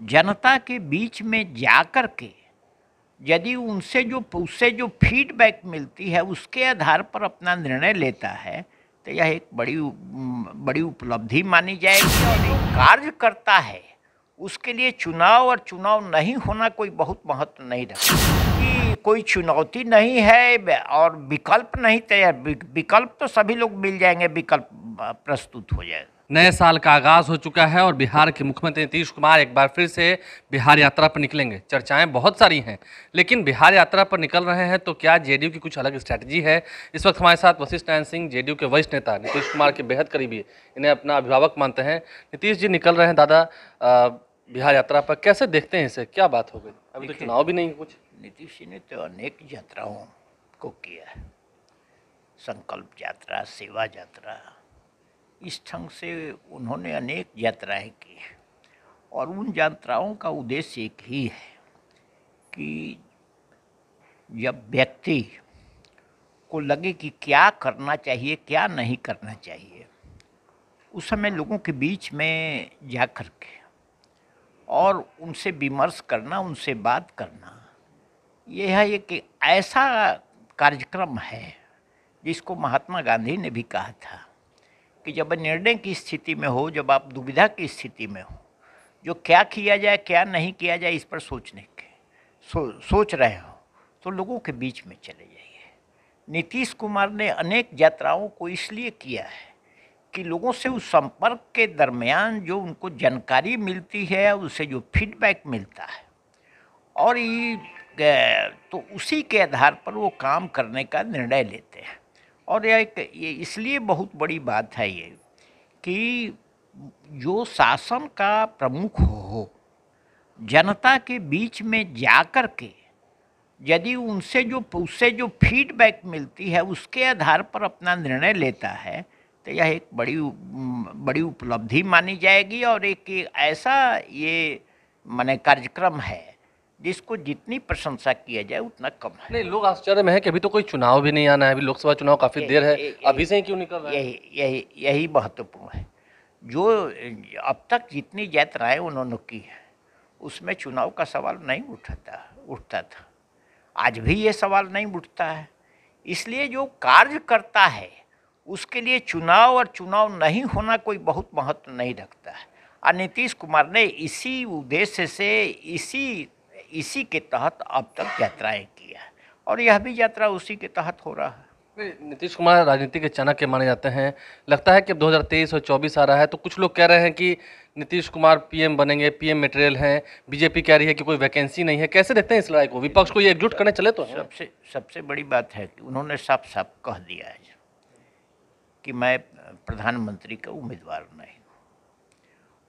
जनता के बीच में जाकर के यदि उससे जो फीडबैक मिलती है उसके आधार पर अपना निर्णय लेता है तो यह एक बड़ी उपलब्धि मानी जाएगी। और जो कार्य करता है उसके लिए चुनाव और चुनाव नहीं होना कोई बहुत महत्व नहीं रखता कि कोई चुनौती नहीं है और विकल्प नहीं तैयार। विकल्प तो सभी लोग मिल जाएंगे, विकल्प प्रस्तुत हो जाएगा। नए साल का आगाज हो चुका है और बिहार के मुख्यमंत्री नीतीश कुमार एक बार फिर से बिहार यात्रा पर निकलेंगे। चर्चाएं बहुत सारी हैं, लेकिन बिहार यात्रा पर निकल रहे हैं तो क्या जेडीयू की कुछ अलग स्ट्रैटेजी है? इस वक्त हमारे साथ वशिष्ठ नारायण सिंह, जेडीयू के वरिष्ठ नेता, नीतीश कुमार के बेहद करीबी, इन्हें अपना अभिभावक मानते हैं। नीतीश जी निकल रहे हैं दादा बिहार यात्रा पर, कैसे देखते हैं इसे? क्या बात हो गई? अभी तो चुनाव भी नहीं कुछ। नीतीश जी ने तो अनेक यात्राओं को किया है, संकल्प यात्रा, सेवा यात्रा, इस ढंग से उन्होंने अनेक यात्राएं की और उन यात्राओं का उद्देश्य एक ही है कि जब व्यक्ति को लगे कि क्या करना चाहिए क्या नहीं करना चाहिए, उस समय लोगों के बीच में जा कर के और उनसे विमर्श करना, उनसे बात करना, यह एक ऐसा कार्यक्रम है जिसको महात्मा गांधी ने भी कहा था कि जब निर्णय की स्थिति में हो, जब आप दुविधा की स्थिति में हो, जो क्या किया जाए क्या नहीं किया जाए इस पर सोच रहे हो तो लोगों के बीच में चले जाइए। नीतीश कुमार ने अनेक यात्राओं को इसलिए किया है कि लोगों से उस संपर्क के दरमियान जो उनको जानकारी मिलती है, उससे जो फीडबैक मिलता है और तो उसी के आधार पर वो काम करने का निर्णय लेते हैं। और ये इसलिए बहुत बड़ी बात है ये कि जो शासन का प्रमुख हो, जनता के बीच में जाकर के यदि उससे जो फीडबैक मिलती है उसके आधार पर अपना निर्णय लेता है तो यह एक बड़ी उपलब्धि मानी जाएगी। और एक ऐसा ये माने कार्यक्रम है जिसको जितनी प्रशंसा किया जाए उतना कम है। नहीं, लोग आश्चर्य में है कि अभी तो कोई चुनाव भी नहीं आना है, अभी लोकसभा चुनाव काफी देर है, अभी से ही क्यों निकल रहा है? यही महत्वपूर्ण है। जो अब तक जितनी यात्राएं उन्होंने की है उसमें चुनाव का सवाल नहीं उठता था, आज भी ये सवाल नहीं उठता है। इसलिए जो कार्य करता है उसके लिए चुनाव और चुनाव नहीं होना कोई बहुत महत्व नहीं रखता है। और नीतीश कुमार ने इसी उद्देश्य से इसी के तहत अब तक यात्राएं की है और यह भी यात्रा उसी के तहत हो रहा है। नीतीश कुमार राजनीति के चाणक्य माने जाते हैं। लगता है कि अब 2023 और 24 आ रहा है तो कुछ लोग कह रहे हैं कि नीतीश कुमार पीएम बनेंगे, पीएम मटेरियल हैं, बीजेपी कह रही है कि कोई वैकेंसी नहीं है। कैसे देखते हैं इस लड़ाई को? विपक्ष को ये एकजुट करने चले तो सबसे बड़ी बात है कि उन्होंने साफ साफ कह दिया है कि मैं प्रधानमंत्री का उम्मीदवार नहीं हूँ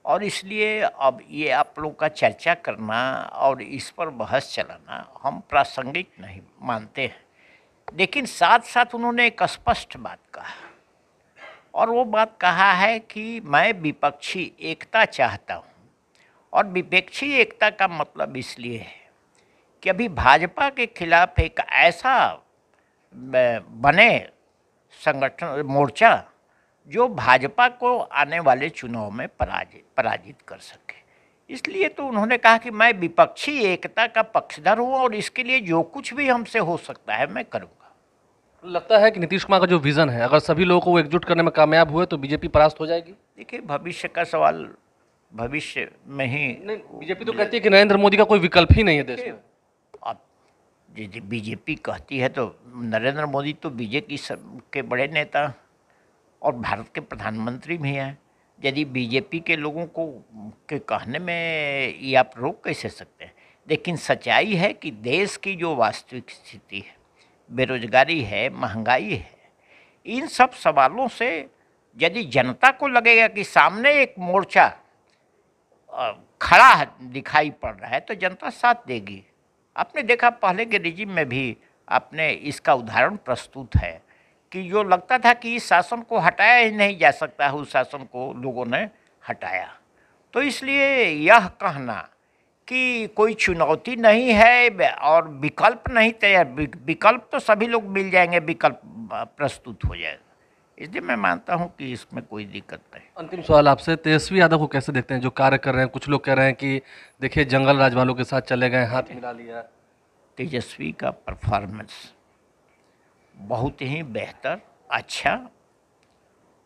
और इसलिए अब ये आप लोगों का चर्चा करना और इस पर बहस चलाना हम प्रासंगिक नहीं मानते हैं। लेकिन साथ साथ उन्होंने एक स्पष्ट बात कहा और वो बात कहा है कि मैं विपक्षी एकता चाहता हूँ। और विपक्षी एकता का मतलब इसलिए है कि अभी भाजपा के खिलाफ एक ऐसा बने संगठन मोर्चा जो भाजपा को आने वाले चुनाव में पराजित कर सके। इसलिए तो उन्होंने कहा कि मैं विपक्षी एकता का पक्षधर हूँ और इसके लिए जो कुछ भी हमसे हो सकता है मैं करूँगा। लगता है कि नीतीश कुमार का जो विजन है, अगर सभी लोगों को एकजुट करने में कामयाब हुए तो बीजेपी परास्त हो जाएगी। देखिए, भविष्य का सवाल भविष्य में ही। बीजेपी तो कहती है कि नरेंद्र मोदी का कोई विकल्प ही नहीं है देश में। अब बीजेपी कहती है तो नरेंद्र मोदी तो बीजेपी के बड़े नेता और भारत के प्रधानमंत्री भी हैं। यदि बीजेपी के लोगों को के कहने में ये आप रोक कैसे सकते हैं? लेकिन सच्चाई है कि देश की जो वास्तविक स्थिति है, बेरोजगारी है, महंगाई है, इन सब सवालों से यदि जनता को लगेगा कि सामने एक मोर्चा खड़ा दिखाई पड़ रहा है तो जनता साथ देगी। आपने देखा पहले के रिजिम में भी आपने इसका उदाहरण प्रस्तुत है कि जो लगता था कि इस शासन को हटाया ही नहीं जा सकता है, उस शासन को लोगों ने हटाया। तो इसलिए यह कहना कि कोई चुनौती नहीं है और विकल्प नहीं तैयार, विकल्प तो सभी लोग मिल जाएंगे, विकल्प प्रस्तुत हो जाएगा, इसलिए मैं मानता हूँ कि इसमें कोई दिक्कत नहीं। अंतिम सवाल आपसे, तेजस्वी यादव को कैसे देखते हैं जो कार्य कर रहे हैं? कुछ लोग कह रहे हैं कि देखिए जंगल राज वालों के साथ चले गए, हाथ मिला लिया। तेजस्वी का परफॉर्मेंस बहुत ही बेहतर, अच्छा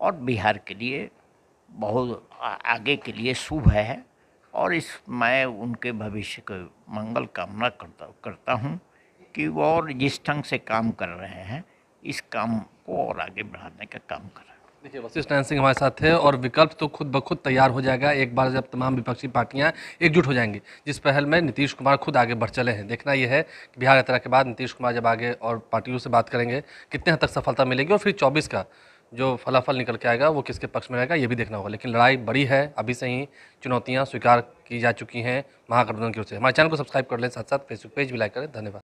और बिहार के लिए बहुत आगे के लिए शुभ है। और इस मैं उनके भविष्य को मंगल कामना करता हूँ कि वो और जिस ढंग से काम कर रहे हैं इस काम को और आगे बढ़ाने का काम करें। देखिए वशिष्ठ नारायण सिंह हमारे साथ थे और विकल्प तो खुद ब खुद तैयार हो जाएगा एक बार जब तमाम विपक्षी पार्टियां एकजुट हो जाएंगी, जिस पहल में नीतीश कुमार खुद आगे बढ़ चले हैं। देखना यह है कि बिहार यात्रा के बाद नीतीश कुमार जब आगे और पार्टियों से बात करेंगे कितने हद तक सफलता मिलेगी और फिर 24 का जो फलाफल निकल के आएगा वो किसके पक्ष में रहेगा ये भी देखना होगा। लेकिन लड़ाई बड़ी है, अभी से ही चुनौतियाँ स्वीकार की जा चुकी हैं महागठबंधन की ओर से। हमारे चैनल को सब्सक्राइब कर लें, साथ साथ फेसबुक पेज भी लाइक करें। धन्यवाद।